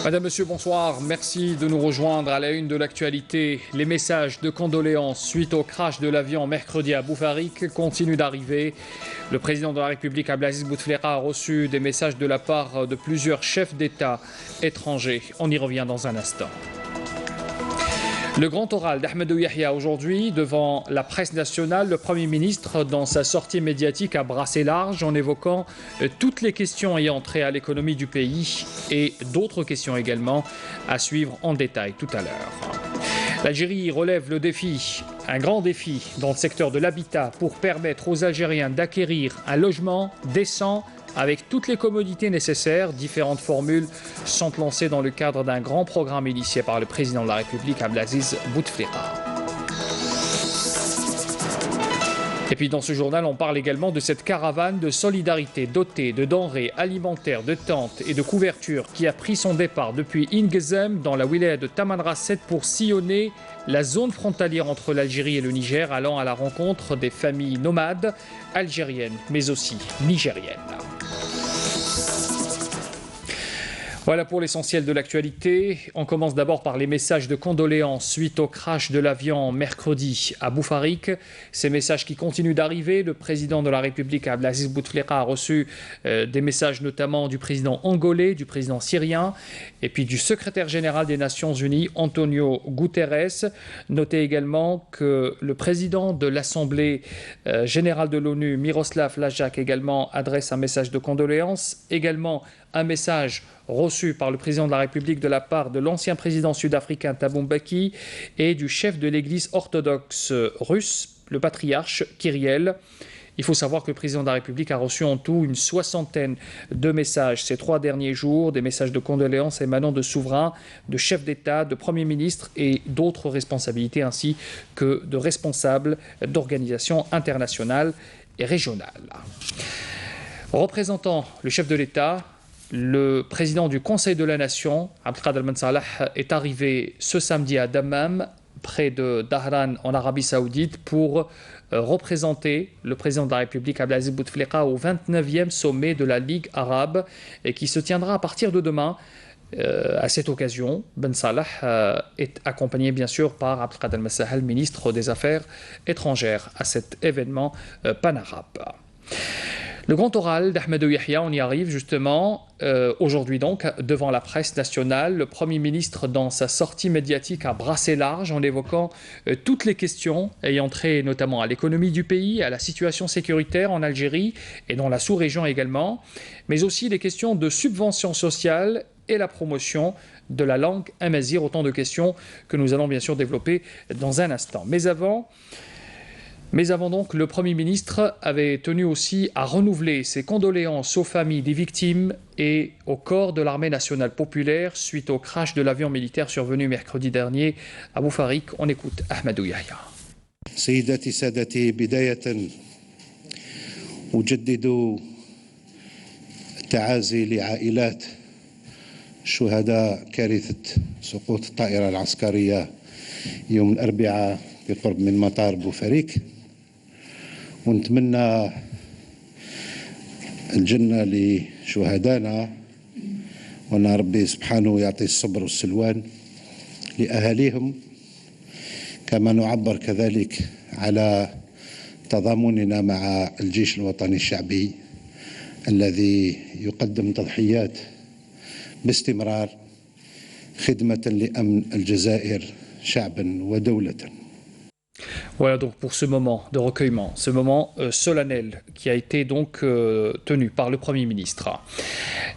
Madame, Monsieur, bonsoir. Merci de nous rejoindre à la une de l'actualité. Les messages de condoléances suite au crash de l'avion mercredi à Boufarik continuent d'arriver. Le président de la République, Abdelaziz Bouteflika, a reçu des messages de la part de plusieurs chefs d'État étrangers. On y revient dans un instant. Le grand oral d'Ahmadou Yahya aujourd'hui devant la presse nationale, le Premier ministre dans sa sortie médiatique a brassé large en évoquant toutes les questions ayant trait à l'économie du pays et d'autres questions également à suivre en détail tout à l'heure. L'Algérie relève le défi, un grand défi dans le secteur de l'habitat pour permettre aux Algériens d'acquérir un logement décent avec toutes les commodités nécessaires. Différentes formules sont lancées dans le cadre d'un grand programme initié par le président de la République, Abdelaziz Bouteflika. Et puis dans ce journal, on parle également de cette caravane de solidarité dotée de denrées alimentaires, de tentes et de couvertures qui a pris son départ depuis Ingezem dans la wilaya de Tamanrasset pour sillonner la zone frontalière entre l'Algérie et le Niger, allant à la rencontre des familles nomades algériennes mais aussi nigériennes. Voilà pour l'essentiel de l'actualité. On commence d'abord par les messages de condoléances suite au crash de l'avion mercredi à Boufarik. Ces messages qui continuent d'arriver. Le président de la République, Abdelaziz Bouteflika, a reçu des messages notamment du président angolais, du président syrien et puis du secrétaire général des Nations Unies, Antonio Guterres. Notez également que le président de l'Assemblée générale de l'ONU, Miroslav Lajčák, également adresse un message de condoléances. Également un message reçu par le président de la République de la part de l'ancien président sud-africain Thabo Mbeki et du chef de l'église orthodoxe russe, le patriarche Kyriel. Il faut savoir que le président de la République a reçu en tout une soixantaine de messages ces 3 derniers jours, des messages de condoléances émanant de souverains, de chefs d'État, de premiers ministres et d'autres responsabilités, ainsi que de responsables d'organisations internationales et régionales. Représentant le chef de l'État, le président du Conseil de la Nation, Abdelkader Ben Salah, est arrivé ce samedi à Dammam, près de Dahran, en Arabie Saoudite, pour représenter le président de la République, Abdelaziz Bouteflika, au 29e sommet de la Ligue arabe, et qui se tiendra à partir de demain. À cette occasion, Ben Salah est accompagné bien sûr par Abdelkader Ben Salah, ministre des Affaires étrangères, à cet événement pan-arabe. Le grand oral d'Ahmadou Yahya, on y arrive justement aujourd'hui donc devant la presse nationale. Le Premier ministre dans sa sortie médiatique a brassé large en évoquant toutes les questions ayant trait notamment à l'économie du pays, à la situation sécuritaire en Algérie et dans la sous-région également, mais aussi les questions de subventions sociales et la promotion de la langue amazigh, autant de questions que nous allons bien sûr développer dans un instant. Mais avant donc, le Premier ministre avait tenu aussi à renouveler ses condoléances aux familles des victimes et au corps de l'armée nationale populaire suite au crash de l'avion militaire survenu mercredi dernier à Boufarik. On écoute Ahmadou Yahya. سيداتي سادتي بداية أجدد التعازي لعائلات شهداء كارثة سقوط الطائرة العسكرية يوم الأربعاء بقرب من مطار بوفاريك، ونتمنى الجنة لشهدائنا، وأن ربي سبحانه يعطي الصبر والسلوان لأهاليهم، كما نعبر كذلك على تضامننا مع الجيش الوطني الشعبي الذي يقدم تضحيات باستمرار خدمة لأمن الجزائر شعبا ودولة. Voilà donc pour ce moment de recueillement, ce moment solennel qui a été donc tenu par le Premier ministre.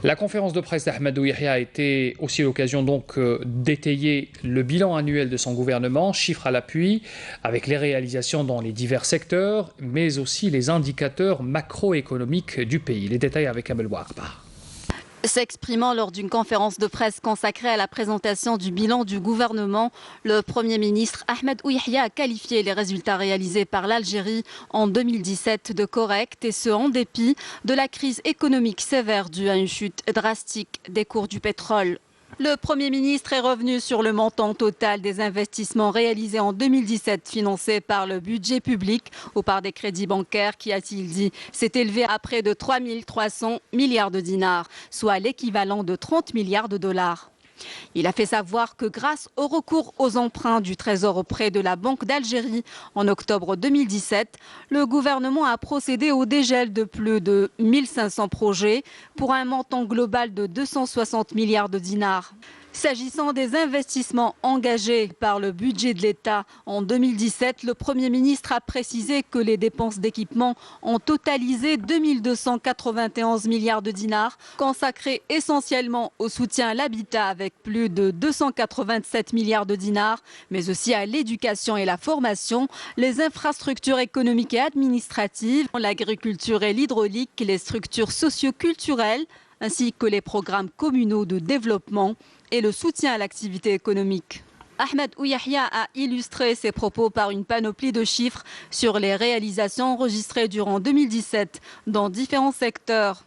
La conférence de presse d'Ahmadou Yahya a été aussi l'occasion donc d'étayer le bilan annuel de son gouvernement, chiffres à l'appui, avec les réalisations dans les divers secteurs, mais aussi les indicateurs macroéconomiques du pays. Les détails avec Amel Warba. S'exprimant lors d'une conférence de presse consacrée à la présentation du bilan du gouvernement, le Premier ministre Ahmadou Yahya a qualifié les résultats réalisés par l'Algérie en 2017 de corrects, et ce en dépit de la crise économique sévère due à une chute drastique des cours du pétrole. Le Premier ministre est revenu sur le montant total des investissements réalisés en 2017 financés par le budget public ou par des crédits bancaires qui, a-t-il dit, s'est élevé à près de 3 300 milliards de dinars, soit l'équivalent de 30 milliards de dollars. Il a fait savoir que grâce au recours aux emprunts du Trésor auprès de la Banque d'Algérie en octobre 2017, le gouvernement a procédé au dégel de plus de 1500 projets pour un montant global de 260 milliards de dinars. S'agissant des investissements engagés par le budget de l'État en 2017, le Premier ministre a précisé que les dépenses d'équipement ont totalisé 2291 milliards de dinars, consacrés essentiellement au soutien à l'habitat avec plus de 287 milliards de dinars, mais aussi à l'éducation et la formation, les infrastructures économiques et administratives, l'agriculture et l'hydraulique, les structures socio-culturelles, ainsi que les programmes communaux de développement et le soutien à l'activité économique. Ahmed Ouyahia a illustré ses propos par une panoplie de chiffres sur les réalisations enregistrées durant 2017 dans différents secteurs.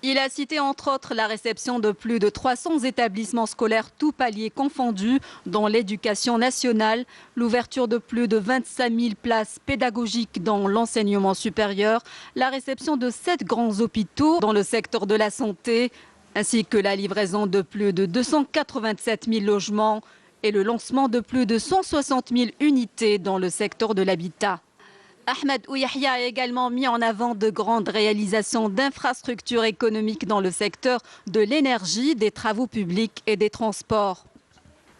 Il a cité entre autres la réception de plus de 300 établissements scolaires tous paliers confondus dans l'éducation nationale, l'ouverture de plus de 25 000 places pédagogiques dans l'enseignement supérieur, la réception de 7 grands hôpitaux dans le secteur de la santé, ainsi que la livraison de plus de 287 000 logements et le lancement de plus de 160 000 unités dans le secteur de l'habitat. Ahmed Ouyahia a également mis en avant de grandes réalisations d'infrastructures économiques dans le secteur de l'énergie, des travaux publics et des transports.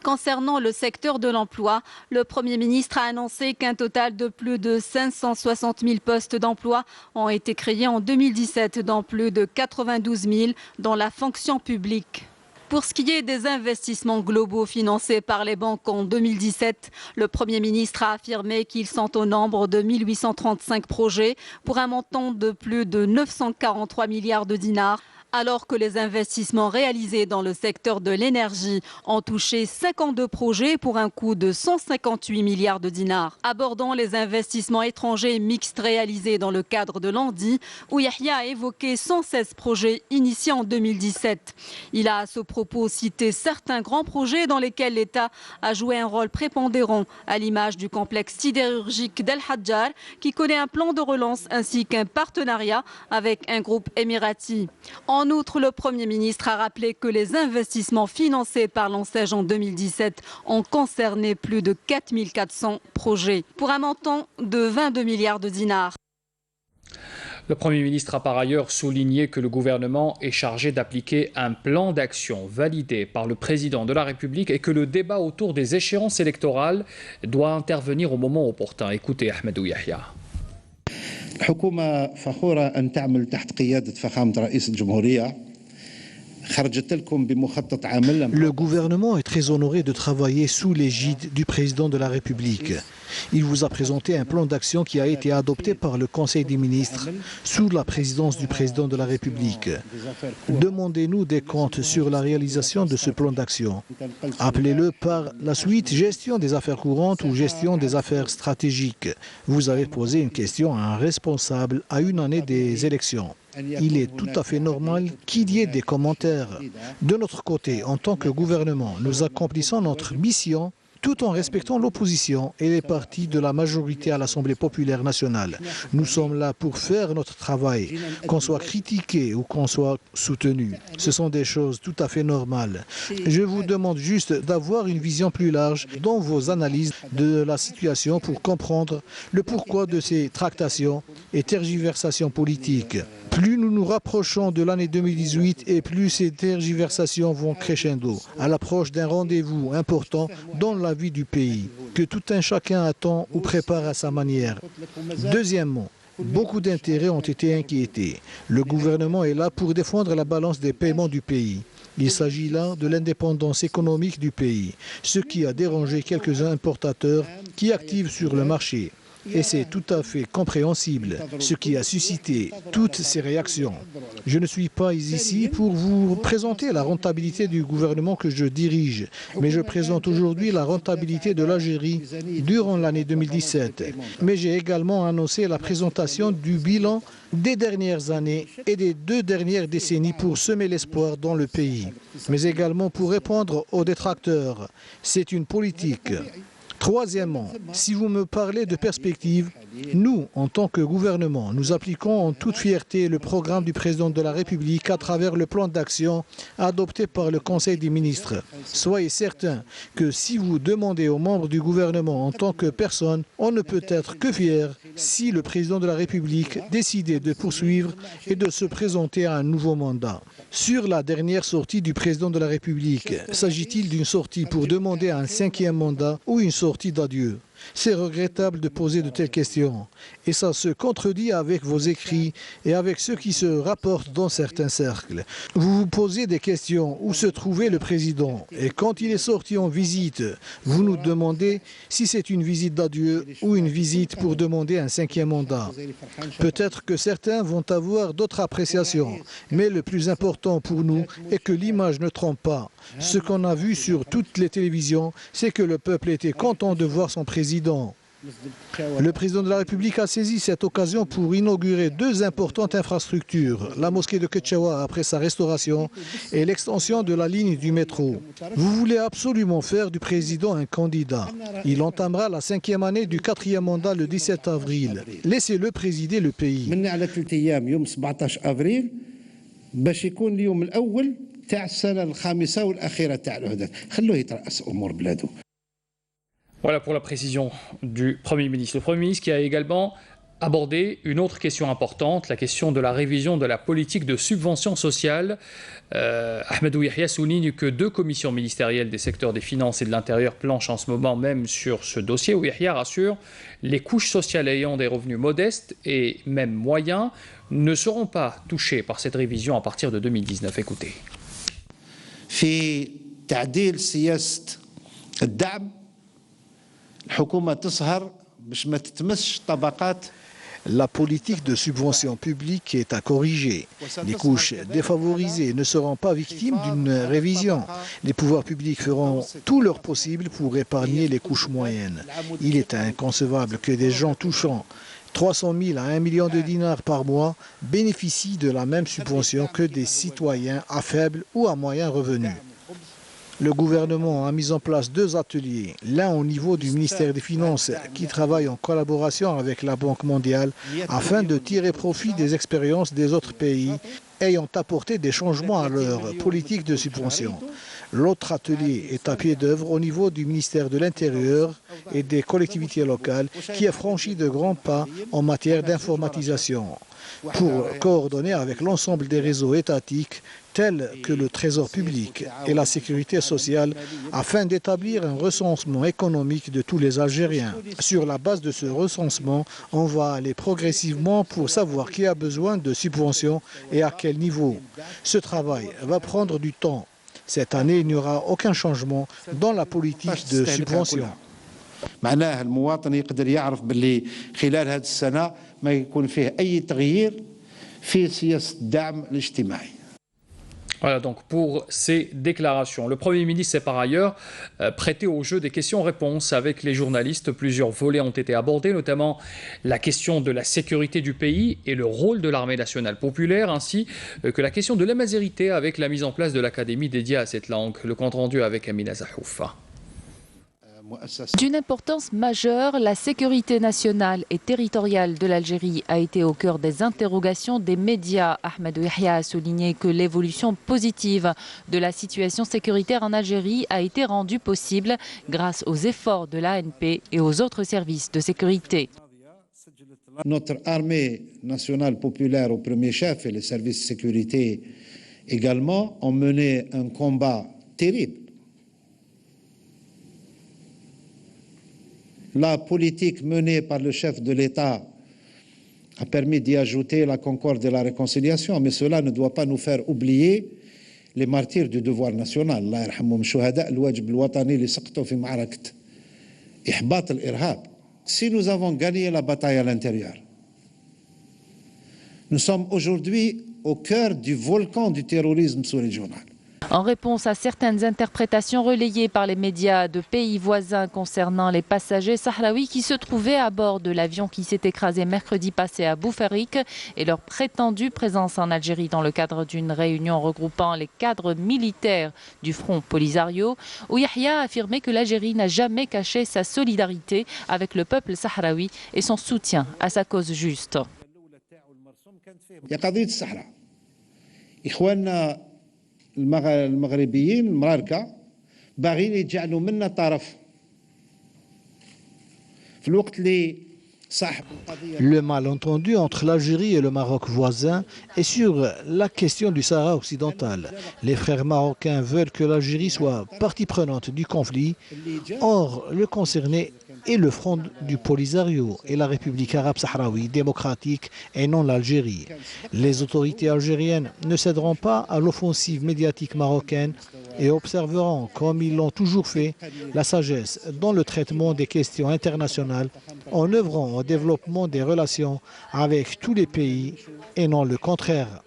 Concernant le secteur de l'emploi, le Premier ministre a annoncé qu'un total de plus de 560 000 postes d'emploi ont été créés en 2017, dont plus de 92 000 dans la fonction publique. Pour ce qui est des investissements globaux financés par les banques en 2017, le Premier ministre a affirmé qu'ils sont au nombre de 1835 projets pour un montant de plus de 943 milliards de dinars, alors que les investissements réalisés dans le secteur de l'énergie ont touché 52 projets pour un coût de 158 milliards de dinars. Abordant les investissements étrangers mixtes réalisés dans le cadre de l'ANDI, Ouyahia a évoqué 116 projets initiés en 2017. Il a à ce propos cité certains grands projets dans lesquels l'État a joué un rôle prépondérant, à l'image du complexe sidérurgique d'El Hadjar, qui connaît un plan de relance ainsi qu'un partenariat avec un groupe émirati. En outre, le Premier ministre a rappelé que les investissements financés par l'ANSEJ en 2017 ont concerné plus de 4 400 projets, pour un montant de 22 milliards de dinars. Le Premier ministre a par ailleurs souligné que le gouvernement est chargé d'appliquer un plan d'action validé par le président de la République et que le débat autour des échéances électorales doit intervenir au moment opportun. Écoutez Ahmed Ouyahia. الحكومة فخورة أن تعمل تحت قيادة فخامة رئيس الجمهورية. Le gouvernement est très honoré de travailler sous l'égide du président de la République. Il vous a présenté un plan d'action qui a été adopté par le Conseil des ministres sous la présidence du président de la République. Demandez-nous des comptes sur la réalisation de ce plan d'action. Appelez-le par la suite gestion des affaires courantes ou gestion des affaires stratégiques. Vous avez posé une question à un responsable à une année des élections. Il est tout à fait normal qu'il y ait des commentaires. De notre côté, en tant que gouvernement, nous accomplissons notre mission tout en respectant l'opposition et les partis de la majorité à l'Assemblée populaire nationale. Nous sommes là pour faire notre travail, qu'on soit critiqué ou qu'on soit soutenu. Ce sont des choses tout à fait normales. Je vous demande juste d'avoir une vision plus large dans vos analyses de la situation pour comprendre le pourquoi de ces tractations et tergiversations politiques. Plus nous nous rapprochons de l'année 2018 et plus ces tergiversations vont crescendo, à l'approche d'un rendez-vous important dans la vie du pays, que tout un chacun attend ou prépare à sa manière. Deuxièmement, beaucoup d'intérêts ont été inquiétés. Le gouvernement est là pour défendre la balance des paiements du pays. Il s'agit là de l'indépendance économique du pays, ce qui a dérangé quelques importateurs qui activent sur le marché. Et c'est tout à fait compréhensible, ce qui a suscité toutes ces réactions. Je ne suis pas ici pour vous présenter la rentabilité du gouvernement que je dirige, mais je présente aujourd'hui la rentabilité de l'Algérie durant l'année 2017. Mais j'ai également annoncé la présentation du bilan des dernières années et des 2 dernières décennies pour semer l'espoir dans le pays, mais également pour répondre aux détracteurs. C'est une politique Troisièmement, si vous me parlez de perspective, nous, en tant que gouvernement, nous appliquons en toute fierté le programme du président de la République à travers le plan d'action adopté par le Conseil des ministres. Soyez certains que si vous demandez aux membres du gouvernement en tant que personne, on ne peut être que fier si le président de la République décidait de poursuivre et de se présenter à un nouveau mandat. Sur la dernière sortie du président de la République, s'agit-il d'une sortie pour demander un 5e mandat ou une sortie d'adieu? C'est regrettable de poser de telles questions. Et ça se contredit avec vos écrits et avec ceux qui se rapportent dans certains cercles. Vous vous posez des questions où se trouvait le président. Et quand il est sorti en visite, vous nous demandez si c'est une visite d'adieu ou une visite pour demander un 5e mandat. Peut-être que certains vont avoir d'autres appréciations. Mais le plus important pour nous est que l'image ne trompe pas. Ce qu'on a vu sur toutes les télévisions, c'est que le peuple était content de voir son président. Le président de la République a saisi cette occasion pour inaugurer 2 importantes infrastructures, la mosquée de Ketchawa après sa restauration et l'extension de la ligne du métro. Vous voulez absolument faire du président un candidat. Il entamera la 5e année du 4e mandat le 17 avril. Laissez-le présider le pays. Voilà pour la précision du Premier ministre. Le Premier ministre qui a également abordé une autre question importante, la question de la révision de la politique de subvention sociale. Ahmed Yahya souligne que 2 commissions ministérielles des secteurs des finances et de l'intérieur planchent en ce moment même sur ce dossier. Yahya rassure, les couches sociales ayant des revenus modestes et même moyens ne seront pas touchées par cette révision à partir de 2019. Écoutez. في تعديل سياسة الدعم الحكومة تسهر باش ما تتمسش طبقات. La politique de subvention publique est à corriger. Les couches défavorisées ne seront pas victimes d'une révision. Les pouvoirs publics feront tout leur possible pour épargner les couches moyennes. Il est inconcevable que des gens touchant 300 000 à 1 million de dinars par mois bénéficient de la même subvention que des citoyens à faible ou à moyen revenu. Le gouvernement a mis en place 2 ateliers, l'un au niveau du ministère des Finances qui travaille en collaboration avec la Banque mondiale afin de tirer profit des expériences des autres pays ayant apporté des changements à leur politique de subvention. L'autre atelier est à pied d'œuvre au niveau du ministère de l'Intérieur et des collectivités locales qui a franchi de grands pas en matière d'informatisation pour coordonner avec l'ensemble des réseaux étatiques tels que le Trésor public et la Sécurité sociale afin d'établir un recensement économique de tous les Algériens. Sur la base de ce recensement, on va aller progressivement pour savoir qui a besoin de subventions et à quel niveau. Ce travail va prendre du temps. Cette année, il n'y aura aucun changement dans la politique de subvention. معناه المواطن يقدر يعرف باللي خلال هذه السنة ما يكون فيه أي تغيير في سياسة الدعم الاجتماعي. Voilà donc pour ces déclarations. Le Premier ministre s'est par ailleurs prêté au jeu des questions-réponses avec les journalistes. Plusieurs volets ont été abordés, notamment la question de la sécurité du pays et le rôle de l'armée nationale populaire, ainsi que la question de l'amazérité avec la mise en place de l'académie dédiée à cette langue. Le compte-rendu avec Amina Zahoufa. D'une importance majeure, la sécurité nationale et territoriale de l'Algérie a été au cœur des interrogations des médias. Ahmed Yahya a souligné que l'évolution positive de la situation sécuritaire en Algérie a été rendue possible grâce aux efforts de l'ANP et aux autres services de sécurité. Notre armée nationale populaire au premier chef et les services de sécurité également ont mené un combat terrible. La politique menée par le chef de l'État a permis d'y ajouter la concorde et la réconciliation, mais cela ne doit pas nous faire oublier les martyrs du devoir national. Allah yarhamhum shuhada al-wajib al-watani li saqtu fi ma'arakat ihbat al-irhab. Si nous avons gagné la bataille à l'intérieur, nous sommes aujourd'hui au cœur du volcan du terrorisme sous-régional. En réponse à certaines interprétations relayées par les médias de pays voisins concernant les passagers sahraouis qui se trouvaient à bord de l'avion qui s'est écrasé mercredi passé à Boufarik et leur prétendue présence en Algérie dans le cadre d'une réunion regroupant les cadres militaires du Front Polisario, Ouyahia a affirmé que l'Algérie n'a jamais caché sa solidarité avec le peuple sahraoui et son soutien à sa cause juste. المغربيين المغاربه باغيين يجعلوا منا طرف في الوقت اللي صاحب القضيه. Le malentendu entre l'Algérie et le Maroc voisin est sur la question du Sahara occidental. Les frères marocains veulent que l'Algérie soit partie prenante du conflit. Or, le concerné est le Front du Polisario et la République arabe sahraoui démocratique et non l'Algérie. Les autorités algériennes ne céderont pas à l'offensive médiatique marocaine et observeront, comme ils l'ont toujours fait, la sagesse dans le traitement des questions internationales en œuvrant au développement des relations avec tous les pays et non le contraire.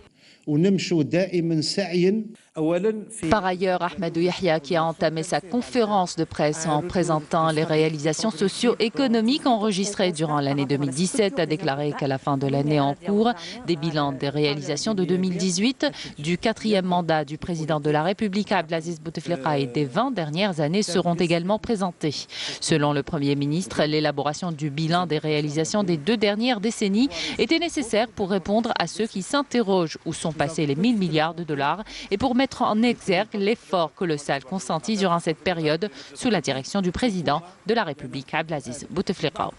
Par ailleurs, Ahmed Ouyahia, qui a entamé sa conférence de presse en présentant les réalisations socio-économiques enregistrées durant l'année 2017, a déclaré qu'à la fin de l'année en cours, des bilans des réalisations de 2018, du 4e mandat du président de la République Abdelaziz Bouteflika et des 20 dernières années seront également présentés. Selon le Premier ministre, l'élaboration du bilan des réalisations des 2 dernières décennies était nécessaire pour répondre à ceux qui s'interrogent où sont passés les 1000 milliards de dollars et pour mettre en exergue l'effort colossal consenti durant cette période sous la direction du président de la République Abdelaziz Bouteflika.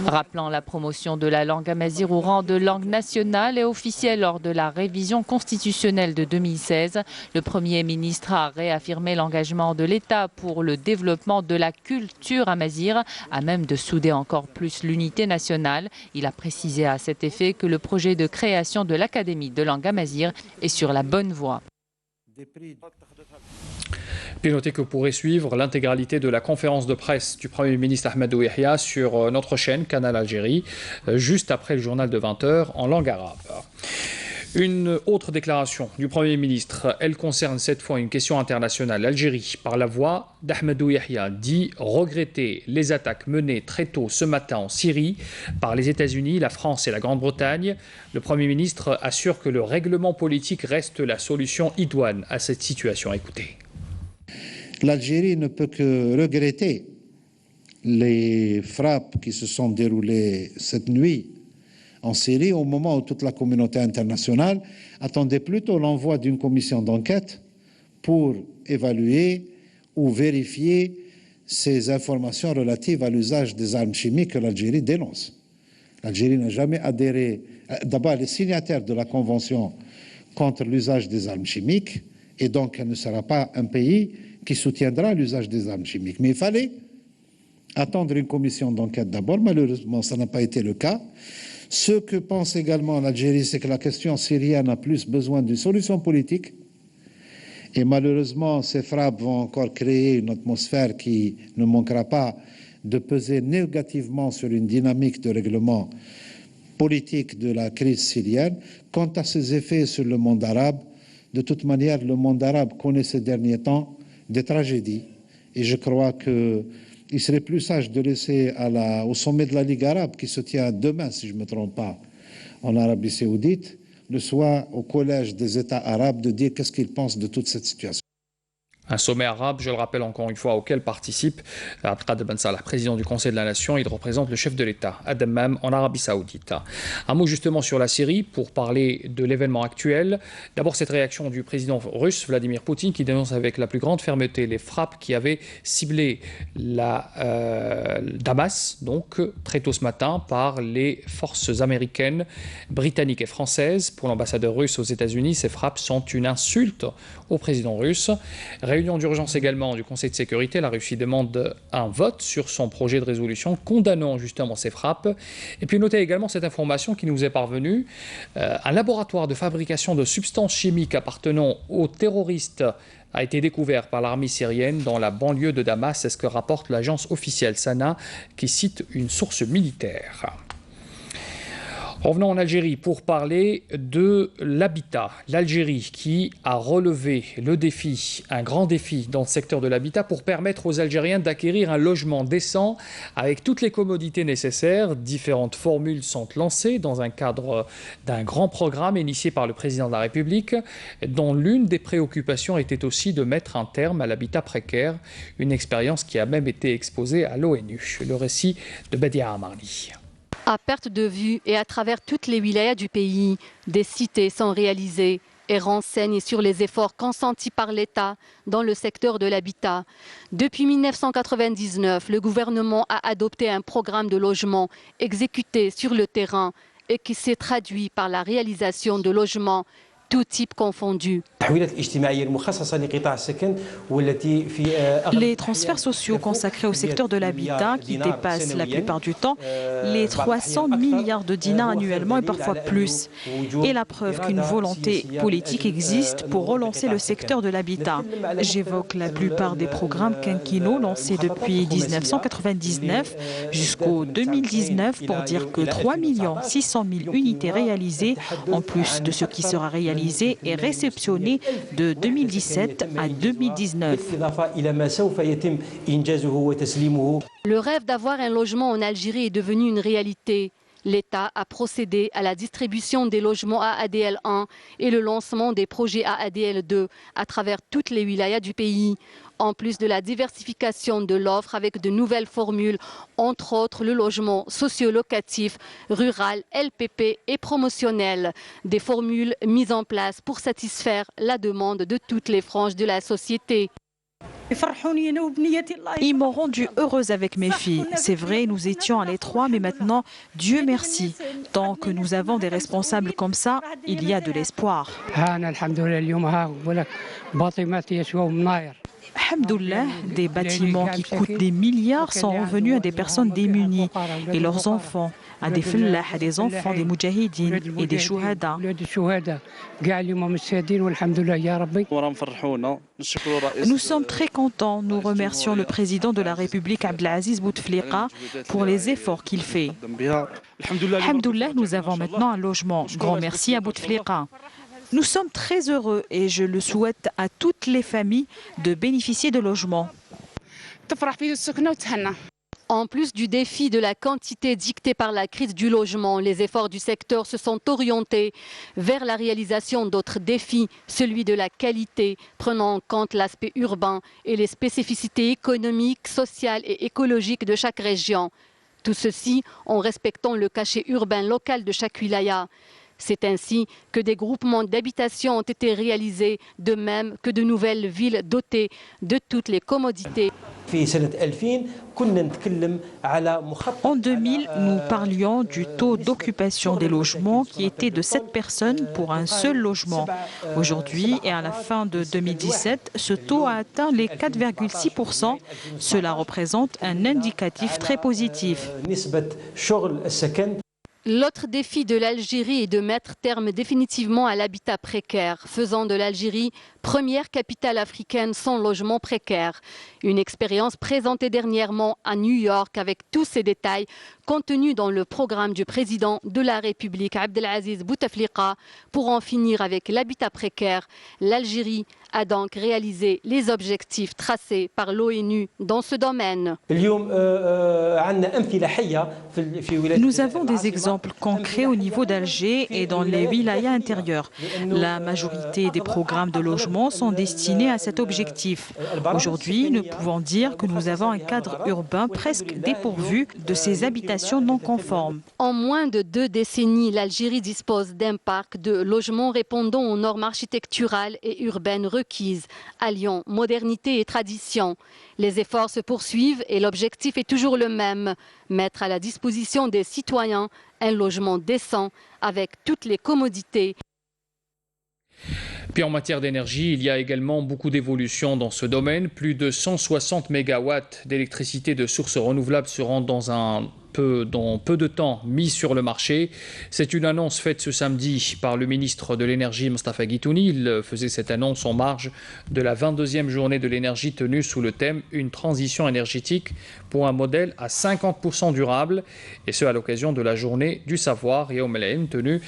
Rappelant la promotion de la langue amazigh au rang de langue nationale et officielle lors de la révision constitutionnelle de 2016, le Premier ministre a réaffirmé l'engagement de l'État pour le développement de la culture amazigh, à même de souder encore plus l'unité nationale. Il a précisé à cet effet que le projet de création de l'Académie de langue amazigh est sur la bonne voie. Puis notez que vous pourrez suivre l'intégralité de la conférence de presse du Premier ministre Ahmed Ouyahia sur notre chaîne Canal Algérie, juste après le journal de 20h en langue arabe. Une autre déclaration du Premier ministre, elle concerne cette fois une question internationale. L'Algérie, par la voix d'Ahmed Ouyahia, dit regretter les attaques menées très tôt ce matin en Syrie par les États-Unis, la France et la Grande-Bretagne. Le Premier ministre assure que le règlement politique reste la solution idoine à cette situation. Écoutez. L'Algérie ne peut que regretter les frappes qui se sont déroulées cette nuit en Syrie, au moment où toute la communauté internationale attendait plutôt l'envoi d'une commission d'enquête pour évaluer ou vérifier ces informations relatives à l'usage des armes chimiques que l'Algérie dénonce. L'Algérie n'a jamais adhéré, d'abord elle est signataire de la Convention contre l'usage des armes chimiques, et donc elle ne sera pas un pays qui soutiendra l'usage des armes chimiques. Mais il fallait attendre une commission d'enquête d'abord. Malheureusement, ça n'a pas été le cas. Ce que pense également l'Algérie, c'est que la question syrienne a plus besoin d'une solution politique. Et malheureusement, ces frappes vont encore créer une atmosphère qui ne manquera pas de peser négativement sur une dynamique de règlement politique de la crise syrienne. Quant à ses effets sur le monde arabe, de toute manière, le monde arabe connaît ces derniers temps des tragédies. Et je crois qu'il serait plus sage de laisser au sommet de la Ligue arabe, qui se tient demain, si je ne me trompe pas, en Arabie saoudite, le soir au collège des États arabes, de dire qu'est-ce qu'ils pensent de toute cette situation. Un sommet arabe, je le rappelle encore une fois, auquel participe Abdelkader Ben Salah, président du Conseil de la Nation. Il représente le chef de l'État, à Dammam, en Arabie Saoudite. Un mot justement sur la Syrie, pour parler de l'événement actuel. D'abord, cette réaction du président russe, Vladimir Poutine, qui dénonce avec la plus grande fermeté les frappes qui avaient ciblé Damas, donc très tôt ce matin, par les forces américaines, britanniques et françaises. Pour l'ambassadeur russe aux États-Unis, ces frappes sont une insulte au président russe. Réunion d'urgence également du Conseil de sécurité. La Russie demande un vote sur son projet de résolution condamnant justement ces frappes. Et puis notez également cette information qui nous est parvenue. Un laboratoire de fabrication de substances chimiques appartenant aux terroristes a été découvert par l'armée syrienne dans la banlieue de Damas. C'est ce que rapporte l'agence officielle Sana qui cite une source militaire. Revenons en Algérie pour parler de l'habitat. L'Algérie qui a relevé le défi, un grand défi dans le secteur de l'habitat pour permettre aux Algériens d'acquérir un logement décent avec toutes les commodités nécessaires. Différentes formules sont lancées dans un cadre d'un grand programme initié par le président de la République, dont l'une des préoccupations était aussi de mettre un terme à l'habitat précaire, une expérience qui a même été exposée à l'ONU. Le récit de Badia Amarli. À perte de vue et à travers toutes les wilayas du pays, des cités sont réalisées et renseignent sur les efforts consentis par l'État dans le secteur de l'habitat. Depuis 1999, le gouvernement a adopté un programme de logement exécuté sur le terrain et qui s'est traduit par la réalisation de logements tout type confondu. Les transferts sociaux consacrés au secteur de l'habitat qui dépassent la plupart du temps les 300 milliards de dinars annuellement et parfois plus. Et la preuve qu'une volonté politique existe pour relancer le secteur de l'habitat. J'évoque la plupart des programmes quinquennaux lancés depuis 1999 jusqu'au 2019 pour dire que 3 600 000 unités réalisées, en plus de ce qui sera réalisé et réceptionné de 2017 à 2019. Le rêve d'avoir un logement en Algérie est devenu une réalité. L'État a procédé à la distribution des logements AADL 1 et le lancement des projets AADL 2 à travers toutes les wilayas du pays. En plus de la diversification de l'offre avec de nouvelles formules, entre autres le logement socio-locatif, rural, LPP et promotionnel. Des formules mises en place pour satisfaire la demande de toutes les franges de la société. Ils m'ont rendu heureuse avec mes filles. C'est vrai, nous étions à l'étroit, mais maintenant, Dieu merci. Tant que nous avons des responsables comme ça, il y a de l'espoir. Alhamdoulilah, des bâtiments qui coûtent des milliards sont revenus à des personnes démunies et leurs enfants, à des fellahs, à des enfants, des moudjahidines et des chouhada. Nous sommes très contents. Nous remercions le président de la République, Abdelaziz Bouteflika, pour les efforts qu'il fait. Alhamdoulilah, nous avons maintenant un logement. Grand merci à Bouteflika. Nous sommes très heureux et je le souhaite à toutes les familles de bénéficier de logements. En plus du défi de la quantité dictée par la crise du logement, les efforts du secteur se sont orientés vers la réalisation d'autres défis, celui de la qualité, prenant en compte l'aspect urbain et les spécificités économiques, sociales et écologiques de chaque région. Tout ceci en respectant le cachet urbain local de chaque wilaya. C'est ainsi que des groupements d'habitation ont été réalisés, de même que de nouvelles villes dotées de toutes les commodités. En 2000, nous parlions du taux d'occupation des logements qui était de 7 personnes pour un seul logement. Aujourd'hui et à la fin de 2017, ce taux a atteint les 4,6%. Cela représente un indicatif très positif. L'autre défi de l'Algérie est de mettre terme définitivement à l'habitat précaire, faisant de l'Algérie première capitale africaine sans logement précaire. Une expérience présentée dernièrement à New York avec tous ses détails contenus dans le programme du président de la République, Abdelaziz Bouteflika, pour en finir avec l'habitat précaire. L'Algérie a donc réalisé les objectifs tracés par l'ONU dans ce domaine. Nous avons des exemples concrets au niveau d'Alger et dans les wilayas intérieurs. La majorité des programmes de logement sont destinés à cet objectif. Aujourd'hui, nous pouvons dire que nous avons un cadre urbain presque dépourvu de ces habitations non conformes. En moins de 2 décennies, l'Algérie dispose d'un parc de logements répondant aux normes architecturales et urbaines requises, alliant modernité et tradition. Les efforts se poursuivent et l'objectif est toujours le même, mettre à la disposition des citoyens un logement décent avec toutes les commodités. Puis en matière d'énergie, il y a également beaucoup d'évolutions dans ce domaine. Plus de 160 mégawatts d'électricité de sources renouvelables seront dans un dans peu de temps mis sur le marché. C'est une annonce faite ce samedi par le ministre de l'Énergie Mostafa Guitouni. Il faisait cette annonce en marge de la 22e journée de l'énergie tenue sous le thème « Une transition énergétique pour un modèle à 50% durable » et ce à l'occasion de la journée du savoir Yaoum el-Ilm tenue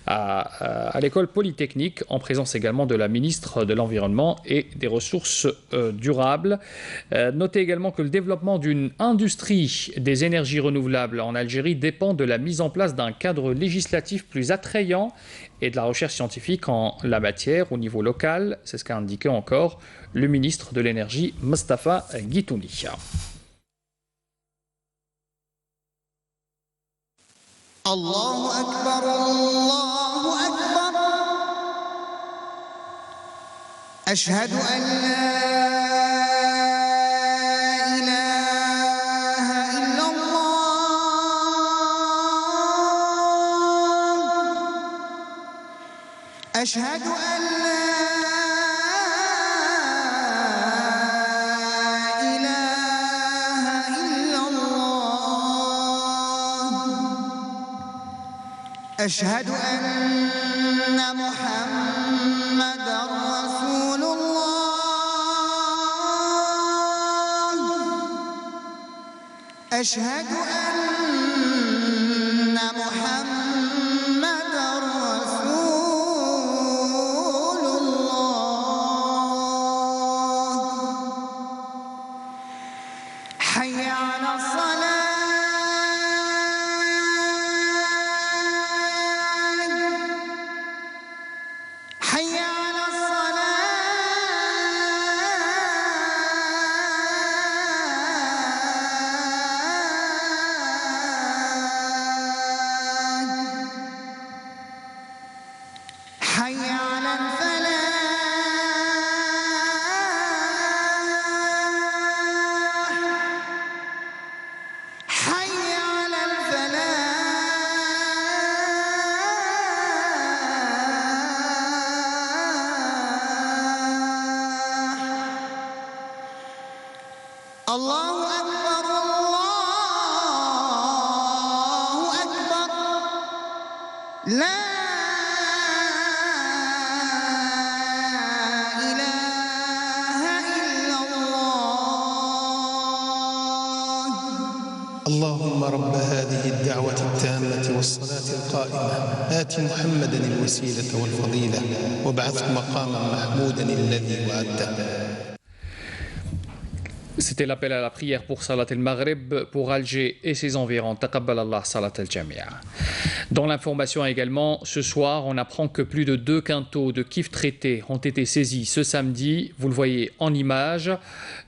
à l'école polytechnique en présence également de la ministre de l'Environnement et des Ressources durables. Notez également que le développement d'une industrie des énergies renouvelables en Algérie dépend de la mise en place d'un cadre législatif plus attrayant et de la recherche scientifique en la matière au niveau local. C'est ce qu'a indiqué encore le ministre de l'Énergie, Mostafa Guitouni. Allahu Akbar, Allahu Akbar. Ashhadu an la أشهد أن لا إله إلا الله أشهد أن محمدًا رسول الله أشهد أن محمدًا اللهم رب هذه الدعوة التامة والصلاة القائمة آت محمدا الوسيلة والفضيلة وابعثه مقاما محمودا الذي وعدته. C'était l'appel à la prière pour Salat el-Maghrib pour Alger et ses environs. Taqabbal Allah Salat el-Jamia. Dans l'information également, ce soir, on apprend que plus de 2 quintaux de kif traités ont été saisis ce samedi. Vous le voyez en image,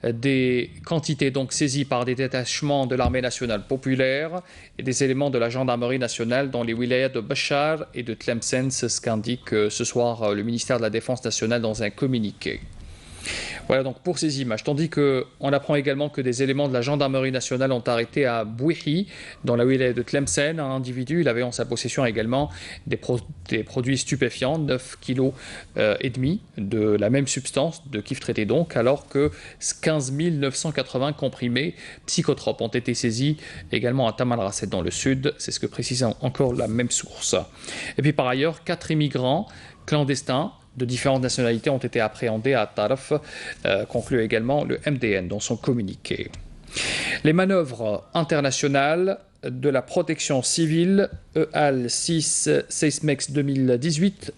des quantités donc saisies par des détachements de l'armée nationale populaire et des éléments de la gendarmerie nationale dans les wilayas de Bachar et de Tlemcen. C'est ce qu'indique ce soir le ministère de la Défense nationale dans un communiqué. Voilà donc pour ces images. Tandis qu'on apprend également que des éléments de la gendarmerie nationale ont arrêté à Bouihi, dans la wilaya de Tlemcen, un individu. Il avait en sa possession également des produits stupéfiants, 9,5 kg de la même substance, de kif traité donc, alors que 15 980 comprimés psychotropes ont été saisis également à Tamanrasset dans le sud. C'est ce que précise encore la même source. Et puis par ailleurs, 4 immigrants clandestins de différentes nationalités ont été appréhendés à Tarf, conclut également le MDN dans son communiqué. Les manœuvres internationales de la protection civile EAL 6 Seismex 2018,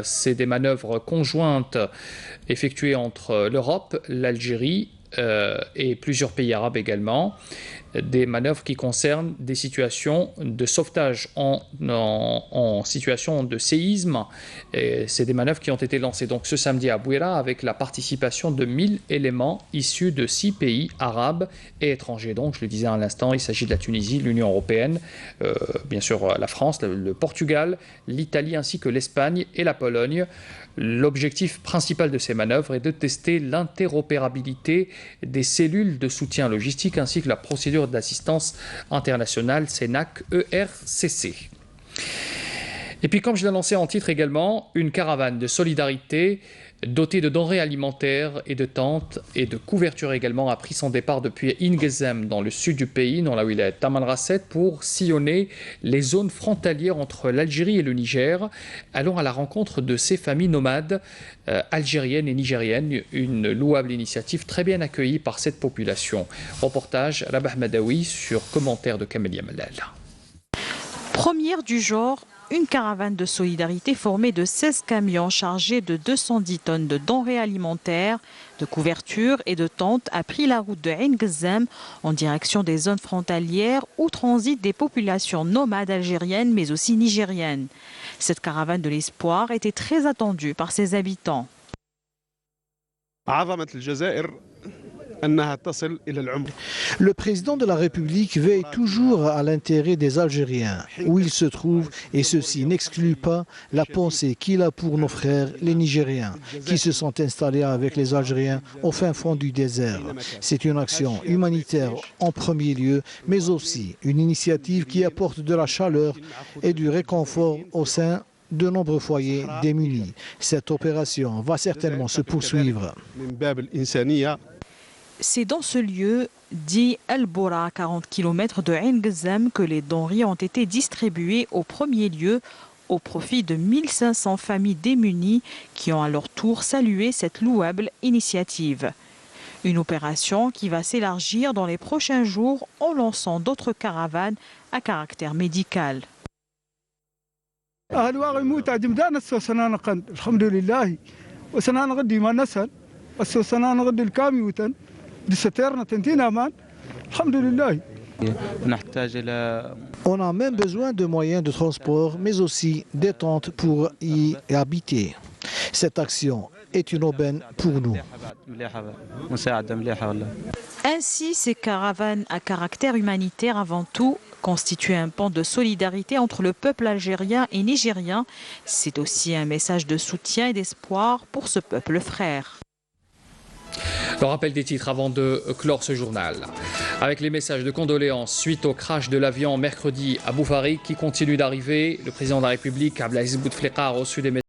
c'est des manœuvres conjointes effectuées entre l'Europe, l'Algérie et plusieurs pays arabes également. Des manœuvres qui concernent des situations de sauvetage en situation de séisme. C'est des manœuvres qui ont été lancées donc ce samedi à Bouira avec la participation de 1000 éléments issus de 6 pays arabes et étrangers. Donc, je le disais à l'instant, il s'agit de la Tunisie, l'Union européenne, bien sûr la France, le Portugal, l'Italie ainsi que l'Espagne et la Pologne. L'objectif principal de ces manœuvres est de tester l'interopérabilité des cellules de soutien logistique ainsi que la procédure d'assistance internationale CENAC-ERCC. Et puis, comme je l'ai annoncé en titre également, une caravane de solidarité dotée de denrées alimentaires et de tentes et de couvertures également a pris son départ depuis Ingezem dans le sud du pays, dans la wilaya Taman Rasset, pour sillonner les zones frontalières entre l'Algérie et le Niger, allant à la rencontre de ces familles nomades algériennes et nigériennes. Une louable initiative très bien accueillie par cette population. Reportage Rabah Madawi sur commentaire de Camélia Malal. Première du genre, une caravane de solidarité formée de 16 camions chargés de 210 tonnes de denrées alimentaires, de couvertures et de tentes a pris la route de Ain Ghazam en direction des zones frontalières où transitent des populations nomades algériennes mais aussi nigériennes. Cette caravane de l'espoir était très attendue par ses habitants. Le président de la République veille toujours à l'intérêt des Algériens, où ils se trouvent, et ceci n'exclut pas la pensée qu'il a pour nos frères, les Nigériens, qui se sont installés avec les Algériens au fin fond du désert. C'est une action humanitaire en premier lieu, mais aussi une initiative qui apporte de la chaleur et du réconfort au sein de nombreux foyers démunis. Cette opération va certainement se poursuivre. C'est dans ce lieu, dit Al-Boura, à 40 km de Ain Ghazam, que les denrées ont été distribuées au premier lieu au profit de 1500 familles démunies qui ont à leur tour salué cette louable initiative. Une opération qui va s'élargir dans les prochains jours en lançant d'autres caravanes à caractère médical. On a même besoin de moyens de transport, mais aussi des tentes pour y habiter. Cette action est une aubaine pour nous. Ainsi, ces caravanes à caractère humanitaire avant tout constituent un pont de solidarité entre le peuple algérien et nigérien. C'est aussi un message de soutien et d'espoir pour ce peuple frère. Le rappel des titres avant de clore ce journal. Avec les messages de condoléances suite au crash de l'avion mercredi à Boufarik qui continue d'arriver, le président de la République, Abdelaziz Bouteflika, a reçu des messages